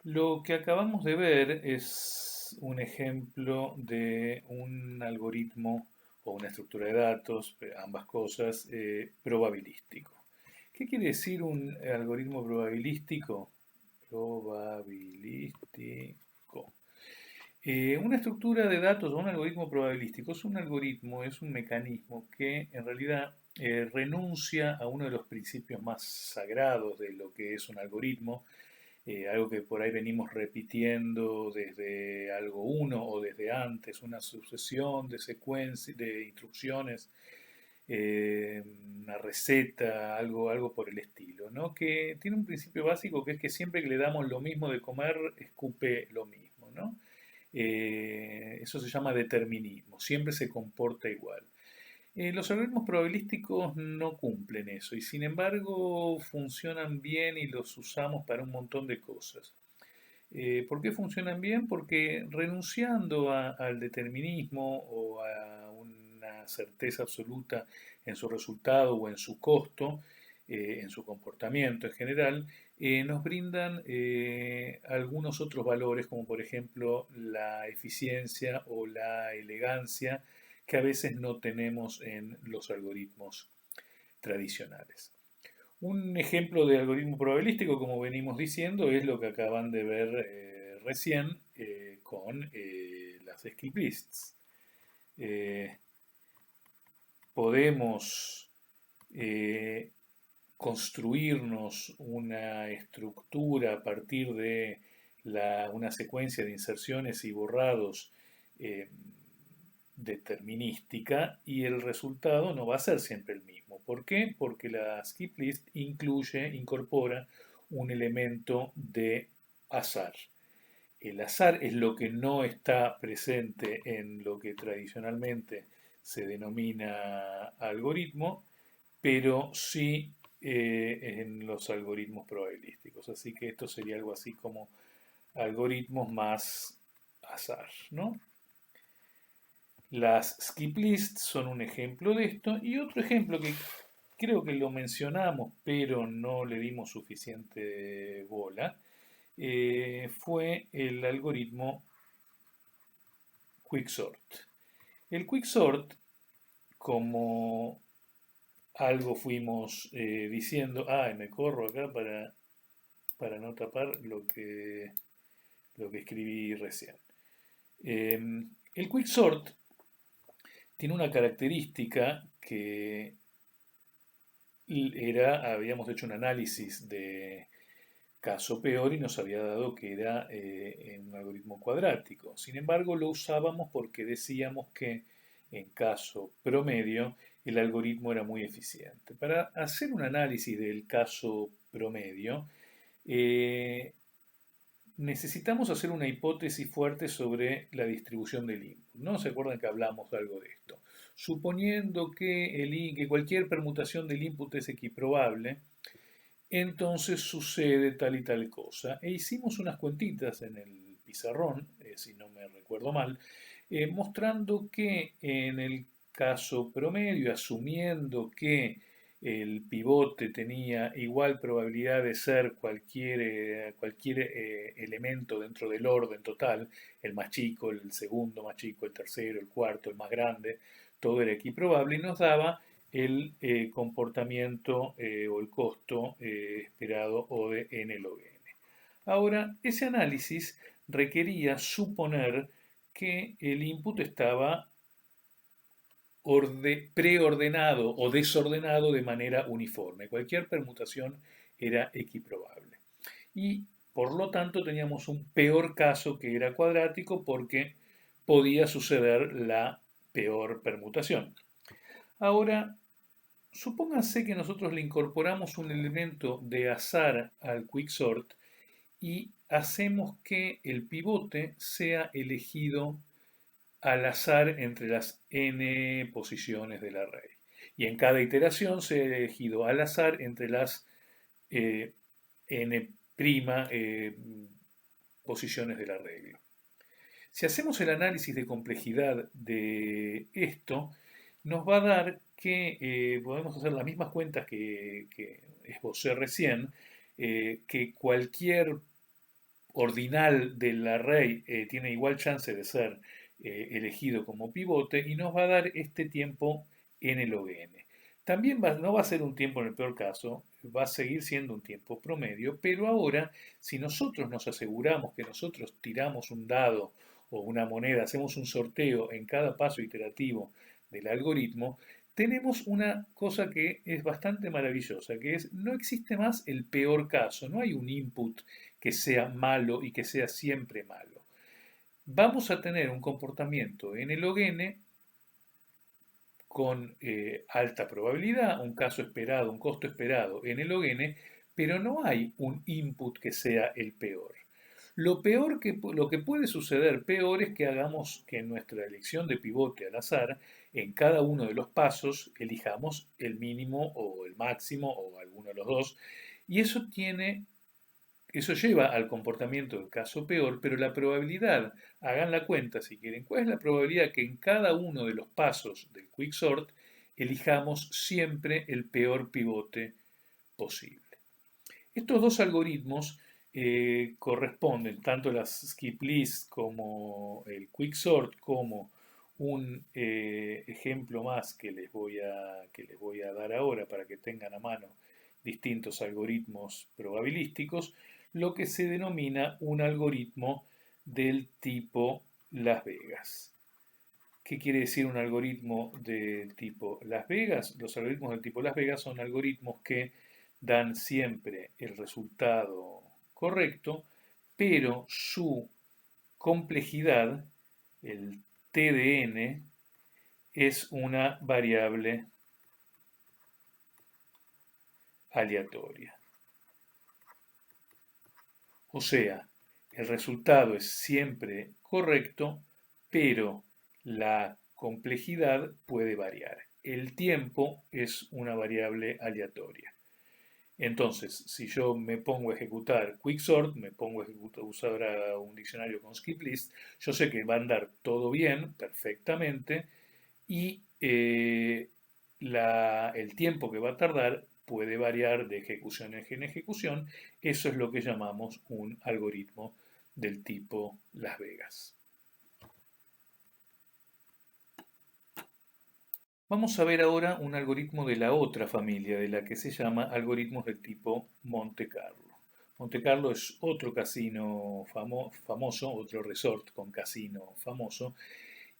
Lo que acabamos de ver es un ejemplo de un algoritmo o una estructura de datos, ambas cosas, probabilístico. ¿Qué quiere decir un algoritmo probabilístico? Probabilístico. Una estructura de datos o un algoritmo probabilístico es un algoritmo, es un mecanismo que en realidad renuncia a uno de los principios más sagrados de lo que es un algoritmo, algo que por ahí venimos repitiendo desde algo uno o desde antes, una sucesión de secuencias, de instrucciones, una receta, algo por el estilo, ¿no? Que tiene un principio básico que es que siempre que le damos lo mismo de comer, escupe lo mismo, ¿no? Eso se llama determinismo, siempre se comporta igual. Los algoritmos probabilísticos no cumplen eso y sin embargo funcionan bien y los usamos para un montón de cosas. ¿Por qué funcionan bien? Porque renunciando al determinismo o a una certeza absoluta en su resultado o en su costo, en su comportamiento en general, nos brindan algunos otros valores, como por ejemplo la eficiencia o la elegancia, que a veces no tenemos en los algoritmos tradicionales. Un ejemplo de algoritmo probabilístico, como venimos diciendo, es lo que acaban de ver recién con las skip lists. Eh, Podemos eh, construirnos una estructura a partir de una secuencia de inserciones y borrados eh, determinística y el resultado no va a ser siempre el mismo. ¿Por qué? Porque la skip list incorpora un elemento de azar. El azar es lo que no está presente en lo que tradicionalmente se denomina algoritmo, pero sí en los algoritmos probabilísticos. Así que esto sería algo así como algoritmos más azar, ¿no? Las skip lists son un ejemplo de esto y otro ejemplo que creo que lo mencionamos pero no le dimos suficiente bola fue el algoritmo Quicksort. El Quicksort, como algo fuimos diciendo, me corro acá para no tapar lo que escribí recién. El Quicksort tiene una característica que habíamos hecho un análisis de caso peor y nos había dado que era en un algoritmo cuadrático. Sin embargo, lo usábamos porque decíamos que en caso promedio el algoritmo era muy eficiente. Para hacer un análisis del caso promedio, eh, necesitamos hacer una hipótesis fuerte sobre la distribución del input. ¿No se acuerdan que hablamos algo de esto? Suponiendo que, que cualquier permutación del input es equiprobable, entonces sucede tal y tal cosa. E hicimos unas cuentitas en el pizarrón, si no me recuerdo mal, mostrando que en el caso promedio, asumiendo que el pivote tenía igual probabilidad de ser cualquier elemento dentro del orden total, el más chico, el segundo más chico, el tercero, el cuarto, el más grande, todo era equiprobable y nos daba el comportamiento o el costo esperado O de n log n. Ahora, ese análisis requería suponer que el input estaba preordenado o desordenado de manera uniforme. Cualquier permutación era equiprobable. Y por lo tanto teníamos un peor caso que era cuadrático porque podía suceder la peor permutación. Ahora, supónganse que nosotros le incorporamos un elemento de azar al quicksort y hacemos que el pivote sea elegido al azar entre las n posiciones del array. Y en cada iteración sea elegido al azar entre las eh, n' posiciones del arreglo. Si hacemos el análisis de complejidad de esto, nos va a dar que podemos hacer las mismas cuentas que esbocé recién, que cualquier ordinal del array tiene igual chance de ser elegido como pivote y nos va a dar este tiempo n log n. También no va a ser un tiempo en el peor caso, va a seguir siendo un tiempo promedio, pero ahora si nosotros nos aseguramos que nosotros tiramos un dado o una moneda, hacemos un sorteo en cada paso iterativo del algoritmo, tenemos una cosa que es bastante maravillosa, que es no existe más el peor caso, no hay un input que sea malo y que sea siempre malo. Vamos a tener un comportamiento n log n con alta probabilidad, un caso esperado, un costo esperado n log n, pero no hay un input que sea el peor. Lo que puede suceder peor es que hagamos que en nuestra elección de pivote al azar, en cada uno de los pasos, elijamos el mínimo o el máximo o alguno de los dos, y eso lleva al comportamiento del caso peor, pero la probabilidad, hagan la cuenta si quieren, ¿cuál es la probabilidad que en cada uno de los pasos del quicksort elijamos siempre el peor pivote posible? Estos dos algoritmos corresponden, tanto las skip list como el quicksort, como un ejemplo más que les voy a dar ahora para que tengan a mano distintos algoritmos probabilísticos, lo que se denomina un algoritmo del tipo Las Vegas. ¿Qué quiere decir un algoritmo del tipo Las Vegas? Los algoritmos del tipo Las Vegas son algoritmos que dan siempre el resultado correcto, pero su complejidad, el T de n, es una variable aleatoria. O sea, el resultado es siempre correcto, pero la complejidad puede variar. El tiempo es una variable aleatoria. Entonces, si yo me pongo a ejecutar quicksort, me pongo a usar un diccionario con skip list, yo sé que va a andar todo bien, perfectamente, y el tiempo que va a tardar puede variar de ejecución en ejecución. Eso es lo que llamamos un algoritmo del tipo Las Vegas. Vamos a ver ahora un algoritmo de la otra familia, de la que se llama algoritmos del tipo Monte Carlo. Monte Carlo es otro casino famoso, otro resort con casino famoso.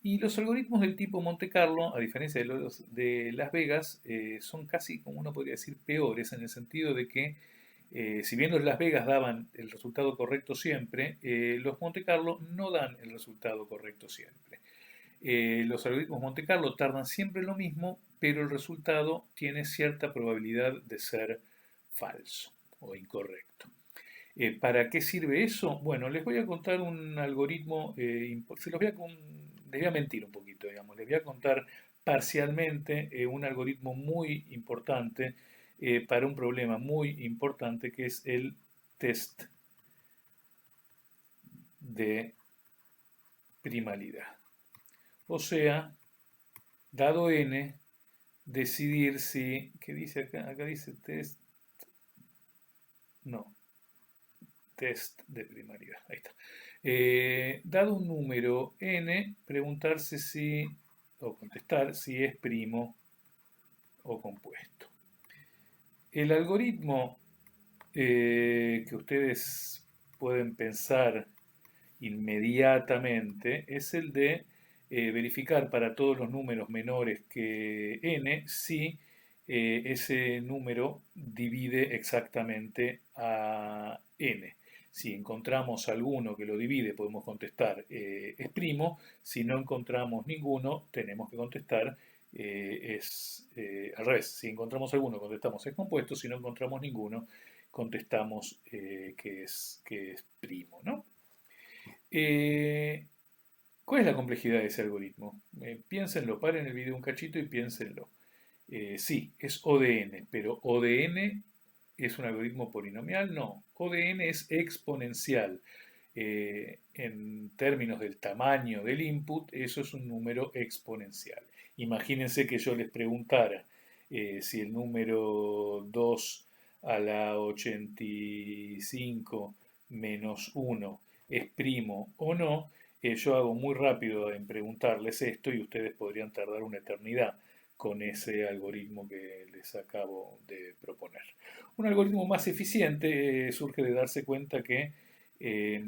Y los algoritmos del tipo Monte Carlo, a diferencia de los de Las Vegas, son casi, como uno podría decir, peores en el sentido de que, si bien los Las Vegas daban el resultado correcto siempre, los Monte Carlo no dan el resultado correcto siempre. Los algoritmos Monte Carlo tardan siempre lo mismo, pero el resultado tiene cierta probabilidad de ser falso o incorrecto. ¿Para qué sirve eso? Bueno, les voy a contar un algoritmo, les voy a mentir un poquito, digamos, les voy a contar parcialmente un algoritmo muy importante para un problema muy importante que es el test de primalidad. O sea, dado n, decidir si, ¿qué dice acá? Acá dice test, no, test de primalidad, ahí está. Dado un número n, preguntarse si, o contestar si es primo o compuesto. El algoritmo que ustedes pueden pensar inmediatamente es el de verificar para todos los números menores que n si ese número divide exactamente a n. Si encontramos alguno que lo divide, podemos contestar es primo. Si no encontramos ninguno, tenemos que contestar al revés. Si encontramos alguno, contestamos es compuesto. Si no encontramos ninguno, contestamos que es primo, ¿no? ¿Cuál es la complejidad de ese algoritmo? Piénsenlo, paren el video un cachito y piénsenlo. Sí, es ODN, pero ¿ODN es un algoritmo polinomial? No, ODN es exponencial. En términos del tamaño del input, eso es un número exponencial. Imagínense que yo les preguntara si el número 2 a la 85 menos 1 es primo o no, yo hago muy rápido en preguntarles esto y ustedes podrían tardar una eternidad con ese algoritmo que les acabo de proponer. Un algoritmo más eficiente surge de darse cuenta que eh,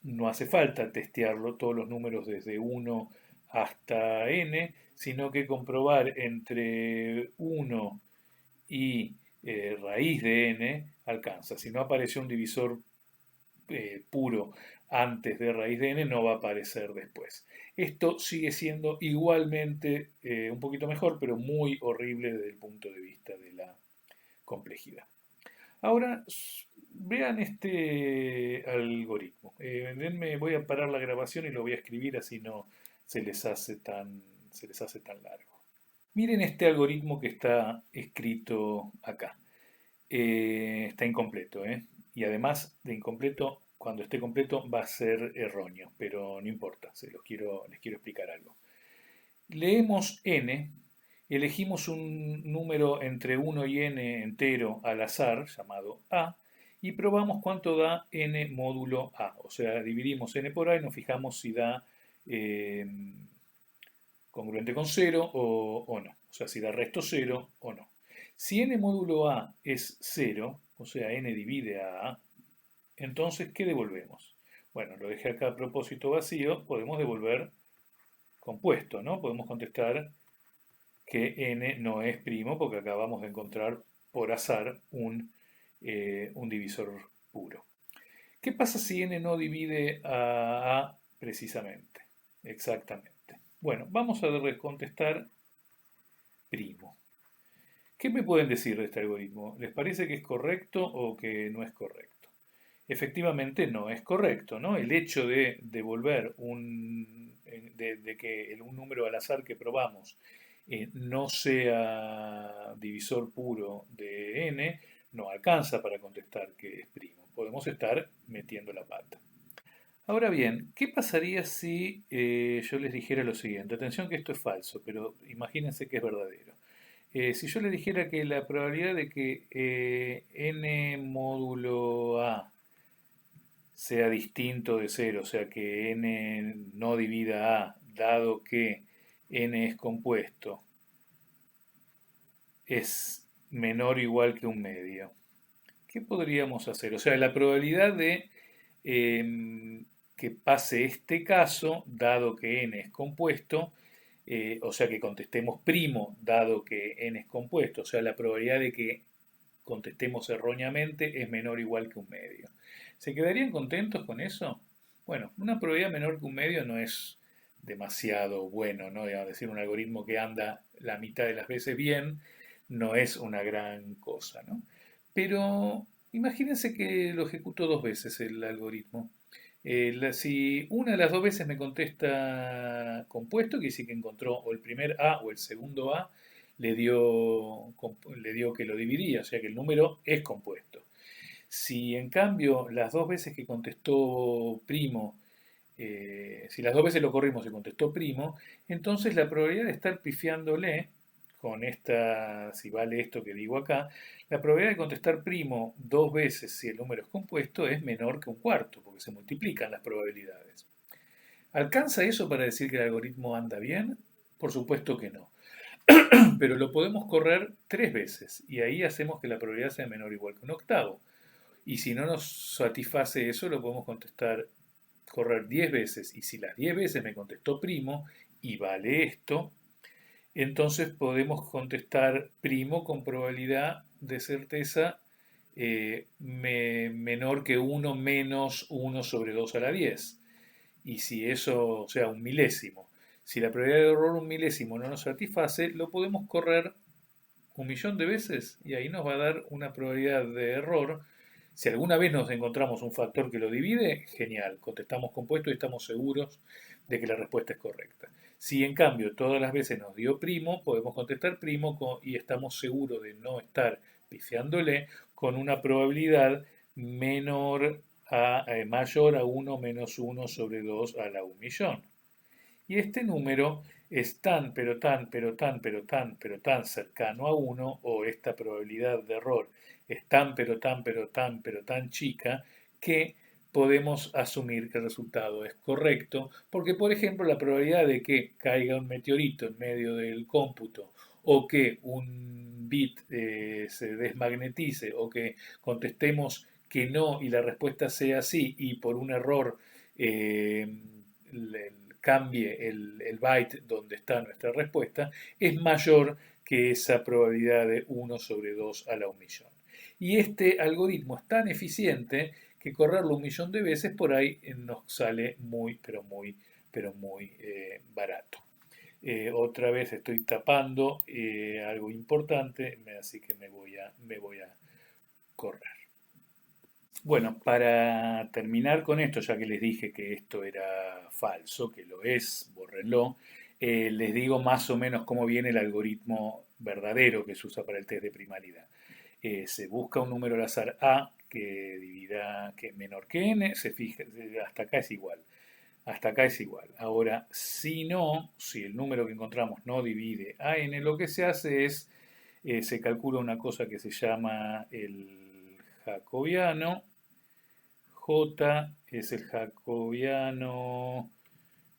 no hace falta testearlo todos los números desde 1 hasta n, sino que comprobar entre 1 y raíz de n alcanza. Si no apareció un divisor puro antes de raíz de n, no va a aparecer después. Esto sigue siendo igualmente un poquito mejor, pero muy horrible desde el punto de vista de la complejidad. Ahora, vean este algoritmo. Voy a parar la grabación y lo voy a escribir así no se les hace se les hace tan largo. Miren este algoritmo que está escrito acá. Está incompleto, ¿eh? Y además de incompleto, cuando esté completo va a ser erróneo, pero no importa, les quiero explicar algo. Leemos n, elegimos un número entre 1 y n entero al azar, llamado a, y probamos cuánto da n módulo a. O sea, dividimos n por a y nos fijamos si da eh, congruente con 0 o no. O sea, si da resto 0 o no. Si n módulo a es 0, o sea, n divide a, entonces, ¿qué devolvemos? Bueno, lo dejé acá a propósito vacío, podemos devolver compuesto, ¿no? Podemos contestar que n no es primo porque acabamos de encontrar por azar un divisor puro. ¿Qué pasa si n no divide a precisamente? Exactamente. Bueno, vamos a contestar primo. ¿Qué me pueden decir de este algoritmo? ¿Les parece que es correcto o que no es correcto? Efectivamente no es correcto, ¿no? El hecho de devolver de que un número al azar que probamos no sea divisor puro de n, no alcanza para contestar que es primo. Podemos estar metiendo la pata. Ahora bien, ¿qué pasaría si yo les dijera lo siguiente? Atención que esto es falso, pero imagínense que es verdadero. Si yo les dijera que la probabilidad de que n módulo a sea distinto de 0, o sea que n no divida a, dado que n es compuesto, es menor o igual que un medio. ¿Qué podríamos hacer? O sea, la probabilidad de que pase este caso, dado que n es compuesto, o sea que contestemos primo, dado que n es compuesto, o sea, la probabilidad de que contestemos erróneamente es menor o igual que un medio. ¿Se quedarían contentos con eso? Bueno, una probabilidad menor que un medio no es demasiado bueno, ¿no? Es decir, un algoritmo que anda la mitad de las veces bien no es una gran cosa, ¿no? Pero imagínense que lo ejecuto dos veces el algoritmo. Si una de las dos veces me contesta compuesto, quiere decir que encontró o el primer A o el segundo A, le dio que lo dividía, o sea que el número es compuesto. Si en cambio las dos veces que contestó primo, si las dos veces lo corrimos y contestó primo, entonces la probabilidad de estar pifiándole con esta, si vale esto que digo acá, la probabilidad de contestar primo dos veces si el número es compuesto es menor que un cuarto, porque se multiplican las probabilidades. ¿Alcanza eso para decir que el algoritmo anda bien? Por supuesto que no. Pero lo podemos correr tres veces y ahí hacemos que la probabilidad sea menor o igual que un octavo. Y si no nos satisface eso, lo podemos correr 10 veces. Y si las 10 veces me contestó primo y vale esto, entonces podemos contestar primo con probabilidad de certeza menor que 1 menos 1 sobre 2 a la 10. Y si eso, o sea, un milésimo. Si la probabilidad de error un milésimo no nos satisface, lo podemos correr un millón de veces y ahí nos va a dar una probabilidad de error. Si alguna vez nos encontramos un factor que lo divide, genial, contestamos compuesto y estamos seguros de que la respuesta es correcta. Si en cambio todas las veces nos dio primo, podemos contestar primo y estamos seguros de no estar pifiándole con una probabilidad mayor a 1 menos 1 sobre 2 a la 1 millón. Y este número es tan, pero tan, pero tan, pero tan, pero tan cercano a 1, o esta probabilidad de error es tan, pero tan, pero tan, pero tan chica, que podemos asumir que el resultado es correcto, porque por ejemplo la probabilidad de que caiga un meteorito en medio del cómputo o que un bit se desmagnetice o que contestemos que no y la respuesta sea sí y por un error eh, cambie el byte donde está nuestra respuesta, es mayor que esa probabilidad de 1/2 a la 1.000.000. Y este algoritmo es tan eficiente que correrlo 1.000.000 de veces por ahí nos sale muy, pero muy barato. Otra vez estoy tapando algo importante, así que me voy a correr. Bueno, para terminar con esto, ya que les dije que esto era falso, que lo es, bórrenlo, les digo más o menos cómo viene el algoritmo verdadero que se usa para el test de primalidad. Se busca un número al azar A que divida que menor que n, se fija, hasta acá es igual. Hasta acá es igual. Ahora, si no, si el número que encontramos no divide a n, lo que se hace es, se calcula una cosa que se llama el jacobiano. J es el jacobiano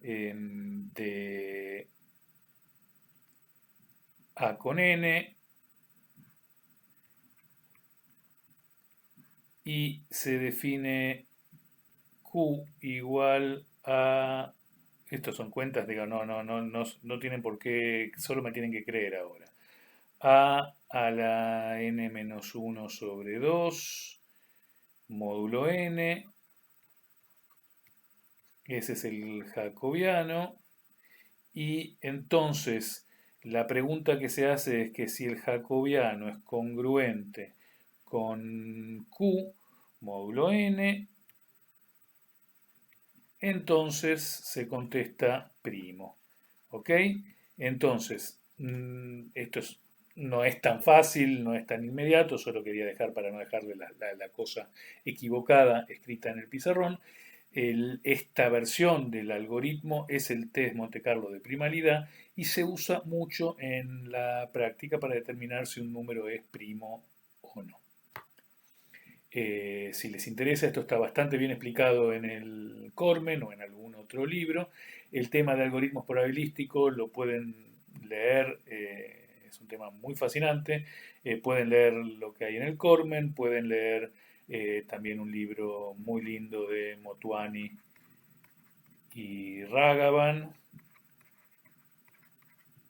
de A con n y se define Q igual a... Estos son cuentas, digo, no tienen por qué, solo me tienen que creer ahora. A la n-1/2 módulo n, ese es el jacobiano, y entonces la pregunta que se hace es que si el jacobiano es congruente con Q módulo n, entonces se contesta primo. ¿Ok? Entonces, esto no es tan fácil, no es tan inmediato, solo quería dejar para no dejarle la cosa equivocada escrita en el pizarrón. Esta versión del algoritmo es el test Monte Carlo de primalidad y se usa mucho en la práctica para determinar si un número es primo o no. Si les interesa, esto está bastante bien explicado en el Cormen o en algún otro libro. El tema de algoritmos probabilísticos lo pueden leer, es un tema muy fascinante. Pueden leer lo que hay en el Cormen, pueden leer también un libro muy lindo de Motuani y Ragavan,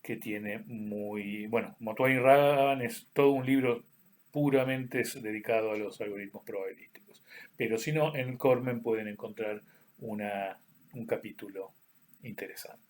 que tiene muy... Bueno, Motuani y Ragavan es todo un libro puramente dedicado a los algoritmos probabilísticos. Pero si no, en Cormen pueden encontrar un capítulo interesante.